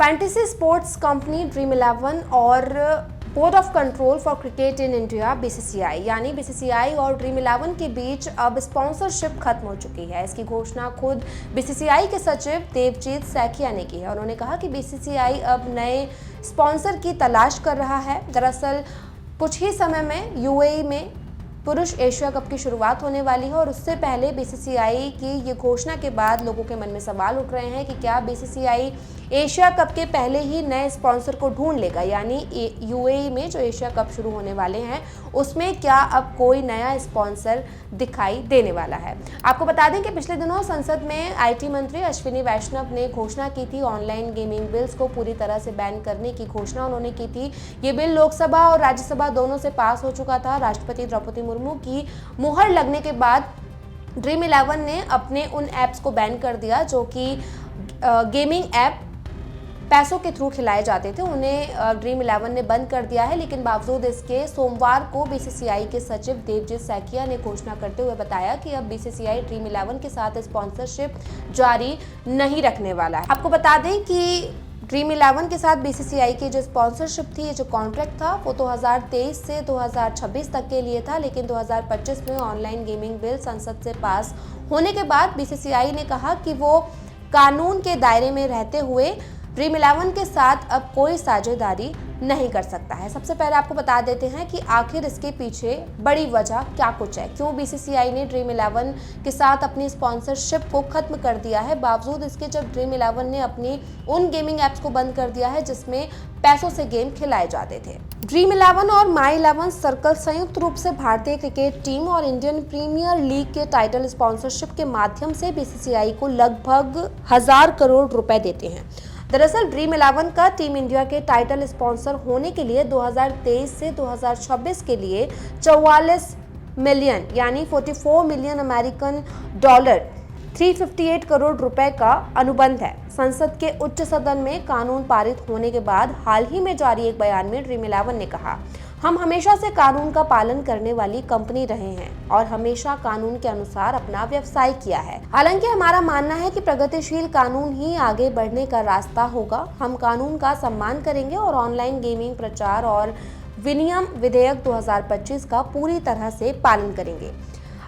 Fantasy sports company dream 11 और board of control for cricket in India BCCI यानी BCCI और dream 11 के बीच अब स्पॉन्सरशिप खत्म हो चुकी है। इसकी घोषणा खुद बीसीसीआई के सचिव देवजीत सैकिया ने की है। उन्होंने कहा कि बीसीसीआई अब नए स्पॉन्सर की तलाश कर रहा है। दरअसल कुछ ही समय में यूएई में पुरुष एशिया कप की शुरुआत होने वाली है और उससे पहले बीसीसीआई की ये घोषणा के बाद लोगों के मन में सवाल उठ रहे हैं कि क्या बीसीसीआई एशिया कप के पहले ही नए स्पॉन्सर को ढूंढ लेगा, यानी यूएई में जो एशिया कप शुरू होने वाले हैं उसमें क्या अब कोई नया स्पॉन्सर दिखाई देने वाला है। आपको बता दें कि पिछले दिनों संसद में आईटी मंत्री अश्विनी वैष्णव ने घोषणा की थी ऑनलाइन गेमिंग बिल्स को पूरी तरह से बैन करने की घोषणा उन्होंने की थी। ये बिल लोकसभा और राज्यसभा दोनों से पास हो चुका था। राष्ट्रपति द्रौपदी मुर्मू की मुहर लगने के बाद ड्रीम 11 ने अपने उन ऐप्स को बैन कर दिया जो कि गेमिंग ऐप पैसों के थ्रू खिलाए जाते थे। उन्हें ड्रीम 11 ने बंद कर दिया है, लेकिन बावजूद इसके सोमवार को बीसीसीआई के सचिव देवजीत सैकिया ने घोषणा करते हुए बताया कि अब बीसीसीआई ड्रीम 11 के साथ स्पॉन्सरशिप जारी नहीं रखने वाला है। आपको बता दें कि ड्रीम 11 के साथ बीसीसीआई की जो स्पॉन्सरशिप थी, ये जो कॉन्ट्रैक्ट था वो 2023 से 2026 तक के लिए था, लेकिन 2025 में ऑनलाइन गेमिंग बिल संसद से पास होने के बाद बीसीसीआई ने कहा कि वो कानून के दायरे में रहते हुए ड्रीम 11 के साथ अब कोई साझेदारी नहीं कर सकता है। सबसे पहले आपको बता देते हैं कि आखिर इसके पीछे बड़ी वजह क्या कुछ है, क्यों बीसीसीआई ने ड्रीम 11 के साथ अपनी स्पॉन्सरशिप को खत्म कर दिया है, बावजूद इसके जब ड्रीम 11 ने अपनी उन गेमिंग ऐप्स को बंद कर दिया है जिसमें पैसों से गेम खिलाए जाते थे। ड्रीम 11 और माई 11 सर्कल संयुक्त रूप से भारतीय क्रिकेट टीम और इंडियन प्रीमियर लीग के टाइटल स्पॉन्सरशिप के माध्यम से बीसीसीआई को लगभग 1000 करोड़ रुपए देते हैं। दरअसल ड्रीम 11 का टीम इंडिया के टाइटल स्पॉन्सर होने के लिए 2023 से 2026 के लिए 44 मिलियन यानी 44 मिलियन अमेरिकन डॉलर 358 करोड़ रुपए का अनुबंध है। संसद के उच्च सदन में कानून पारित होने के बाद हाल ही में जारी एक बयान में ड्रीम 11 ने कहा, हम हमेशा से कानून का पालन करने वाली कंपनी रहे हैं और हमेशा कानून के अनुसार अपना व्यवसाय किया है। हालांकि हमारा मानना है कि प्रगतिशील कानून ही आगे बढ़ने का रास्ता होगा। हम कानून का सम्मान करेंगे और ऑनलाइन गेमिंग प्रचार और विनियम विधेयक 2025 का पूरी तरह से पालन करेंगे।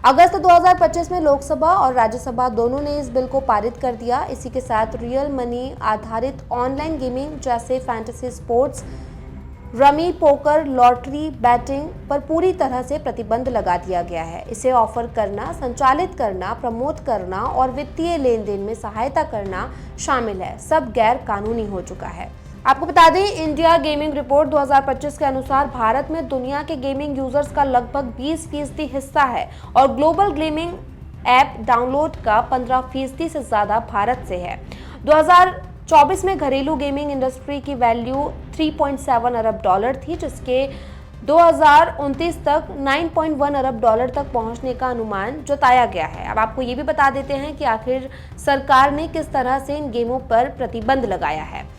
अगस्त 2025 में लोकसभा और राज्यसभा दोनों ने इस बिल को पारित कर दिया। इसी के साथ रियल मनी आधारित ऑनलाइन गेमिंग जैसे fantasy sports, rummy, poker, lottery, batting पर पूरी तरह से प्रतिबंध लगा दिया गया है। इसे ऑफर करना, संचालित करना, प्रमोट करना और वित्तीय लेन देन में सहायता करना शामिल है। सब गैर कानूनी हो चुका है। आपको बता दें, इंडिया गेमिंग रिपोर्ट 2025 के अनुसार भारत में दुनिया के गेमिंग यूजर्स का लगभग 20% हिस्सा है और ग्लोबल गेमिंग ऐप डाउनलोड का 15% से ज्यादा भारत से है। 2024 में घरेलू गेमिंग इंडस्ट्री की वैल्यू 3.7 अरब डॉलर थी, जिसके 2029 तक 9.1 अरब डॉलर तक पहुंचने का अनुमान जताया गया है। अब आपको ये भी बता देते हैं कि आखिर सरकार ने किस तरह से इन गेमों पर प्रतिबंध लगाया है।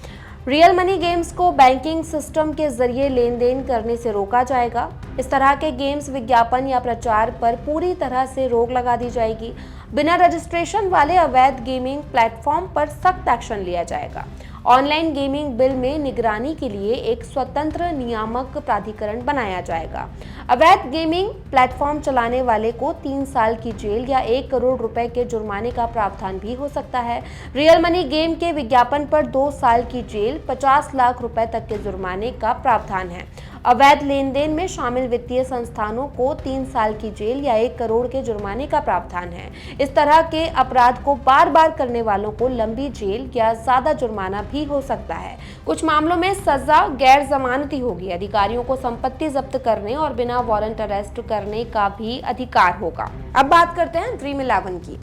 रियल मनी गेम्स को बैंकिंग सिस्टम के जरिए लेन देन करने से रोका जाएगा। इस तरह के गेम्स विज्ञापन या प्रचार पर पूरी तरह से रोक लगा दी जाएगी। बिना रजिस्ट्रेशन वाले अवैध गेमिंग प्लेटफॉर्म पर सख्त एक्शन लिया जाएगा। ऑनलाइन गेमिंग बिल में निगरानी के लिए एक स्वतंत्र नियामक प्राधिकरण बनाया जाएगा। अवैध गेमिंग प्लेटफॉर्म चलाने वाले को 3 साल की जेल या 1 करोड़ रुपए के जुर्माने का प्रावधान भी हो सकता है। रियल मनी गेम के विज्ञापन पर 2 साल की जेल, 50 लाख रुपए तक के जुर्माने का प्रावधान है। अवैध लेन देन में शामिल वित्तीय संस्थानों को 3 साल की जेल या 1 करोड़ के जुर्माने का प्रावधान है। इस तरह के अपराध को बार बार करने वालों को लंबी जेल या ज्यादा जुर्माना भी हो सकता है। कुछ मामलों में सजा गैर जमानती होगी। अधिकारियों को संपत्ति जब्त करने और बिना वारंट अरेस्ट करने का भी अधिकार होगा। अब बात करते हैं ड्रीम 11 की।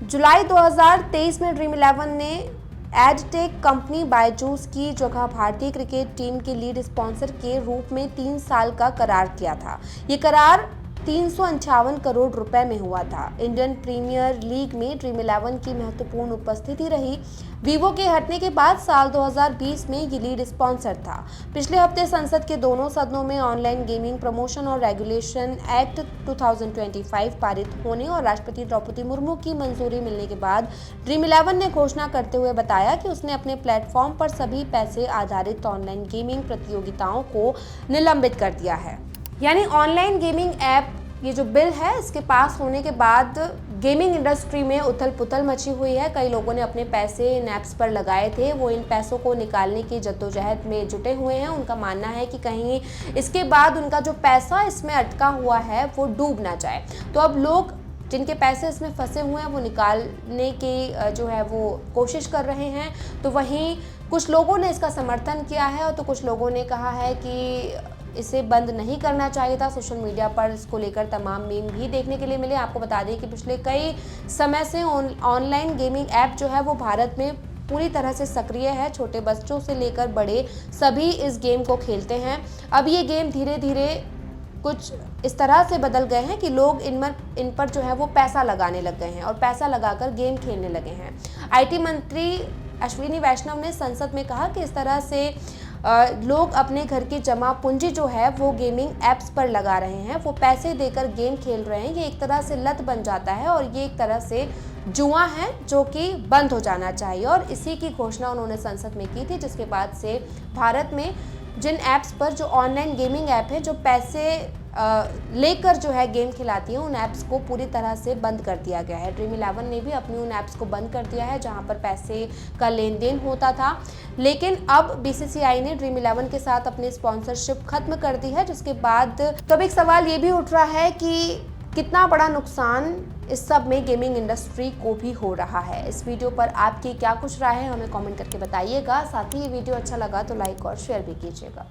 जुलाई 2023 में ड्रीम 11 ने एडटेक कंपनी बायजूस की जगह भारतीय क्रिकेट टीम के लीड स्पॉन्सर के रूप में 3 साल का करार किया था। ये करार 358 करोड़ रुपए में हुआ था। इंडियन प्रीमियर लीग में ड्रीम 11 की महत्वपूर्ण उपस्थिति रही। वीवो के हटने के बाद साल 2020 में ये लीड स्पॉन्सर था। पिछले हफ्ते संसद के दोनों सदनों में ऑनलाइन गेमिंग प्रमोशन और रेगुलेशन एक्ट 2025 पारित होने और राष्ट्रपति द्रौपदी मुर्मू की मंजूरी मिलने के बाद ड्रीम 11 ने घोषणा करते हुए बताया कि उसने अपने प्लेटफॉर्म पर सभी पैसे आधारित ऑनलाइन गेमिंग प्रतियोगिताओं को निलंबित कर दिया है। यानी ऑनलाइन गेमिंग ऐप ये जो बिल है इसके पास होने के बाद गेमिंग इंडस्ट्री में उथल पुथल मची हुई है। कई लोगों ने अपने पैसे इन ऐप्स पर लगाए थे, वो इन पैसों को निकालने की जद्दोजहद में जुटे हुए हैं। उनका मानना है कि कहीं इसके बाद उनका जो पैसा इसमें अटका हुआ है वो डूब ना जाए। तो अब लोग जिनके पैसे इसमें फंसे हुए हैं वो निकालने की जो है वो कोशिश कर रहे हैं। तो वहीं कुछ लोगों ने इसका समर्थन किया है और तो कुछ लोगों ने कहा है कि इसे बंद नहीं करना चाहिए था। सोशल मीडिया पर इसको लेकर तमाम मीम भी देखने के लिए मिले। आपको बता दें कि पिछले कई समय से ऑनलाइन गेमिंग ऐप जो है वो भारत में पूरी तरह से सक्रिय है। छोटे बच्चों से लेकर बड़े सभी इस गेम को खेलते हैं। अब ये गेम धीरे धीरे कुछ इस तरह से बदल गए हैं कि लोग इन पर जो है वो पैसा लगाने लग गए हैं और पैसा लगाकर गेम खेलने लगे हैं। आईटी मंत्री अश्विनी वैष्णव ने संसद में कहा कि इस तरह से लोग अपने घर की जमा पूंजी जो है वो गेमिंग ऐप्स पर लगा रहे हैं, वो पैसे देकर गेम खेल रहे हैं। ये एक तरह से लत बन जाता है और ये एक तरह से जुआ है जो कि बंद हो जाना चाहिए। और इसी की घोषणा उन्होंने संसद में की थी, जिसके बाद से भारत में जिन ऐप्स पर जो ऑनलाइन गेमिंग ऐप है जो पैसे लेकर जो है गेम खिलाती हैं उन ऐप्स को पूरी तरह से बंद कर दिया गया है। ड्रीम 11 ने भी अपनी उन ऐप्स को बंद कर दिया है जहां पर पैसे का लेन देन होता था। लेकिन अब बीसीसीआई ने ड्रीम 11 के साथ अपनी स्पॉन्सरशिप खत्म कर दी है, जिसके बाद तो अब एक सवाल ये भी उठ रहा है कि कितना बड़ा नुकसान इस सब में गेमिंग इंडस्ट्री को भी हो रहा है। इस वीडियो पर आपकी क्या कुछ राय है हमें कमेंट करके बताइएगा। साथ ही ये वीडियो अच्छा लगा तो लाइक और शेयर भी कीजिएगा।